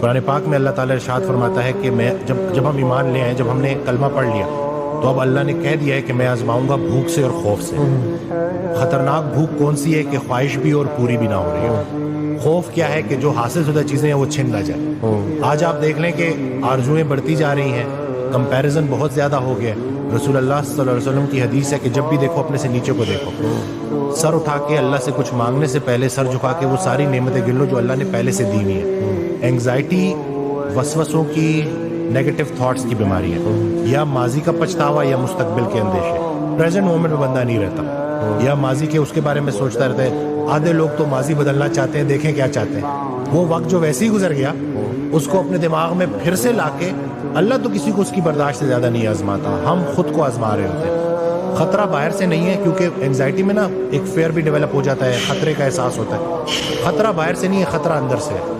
قرآن پاک میں اللہ تعالیٰ ارشاد فرماتا ہے کہ میں جب ہم ایمان لے آئے، جب ہم نے کلمہ پڑھ لیا تو اب اللہ نے کہہ دیا ہے کہ میں آزماؤں گا بھوک سے اور خوف سے۔ خطرناک بھوک کون سی ہے کہ خواہش بھی اور پوری بھی نہ ہو رہی ہے۔ خوف کیا ہے کہ جو حاصل شدہ چیزیں ہیں وہ چھن نہ جائے۔ آج آپ دیکھ لیں کہ آرزویں بڑھتی جا رہی ہیں، کمپیریزن بہت زیادہ ہو گیا۔ رسول اللہ صلی اللہ علیہ وسلم کی حدیث ہے کہ جب بھی دیکھو اپنے سے نیچے کو دیکھو، سر اٹھا کے اللہ سے کچھ مانگنے سے پہلے سر جھکا کے وہ ساری نعمتیں گن لو جو اللہ نے پہلے سے دی ہوئی ہیں۔ اینگزائٹی وسوسوں کی، نیگیٹو تھاٹس کی بیماری ہے، یا ماضی کا پچھتاوا یا مستقبل کے اندیشے۔ پریزنٹ مومنٹ میں بندہ نہیں رہتا، یا ماضی کے اس کے بارے میں سوچتا رہتا ہے۔ آدھے لوگ تو ماضی بدلنا چاہتے ہیں، دیکھیں کیا چاہتے ہیں۔ وہ وقت جو ویسے ہی گزر گیا اس کو اپنے دماغ میں پھر سے لا کے، اللہ تو کسی کو اس کی برداشت سے زیادہ نہیں آزماتا، ہم خود کو آزما رہے ہوتے ہیں۔ خطرہ باہر سے نہیں ہے، کیونکہ انگزائٹی میں نا ایک فیئر بھی ڈیولپ ہو جاتا ہے، خطرے کا احساس ہوتا ہے۔ خطرہ باہر سے نہیں ہے، خطرہ اندر سے ہے۔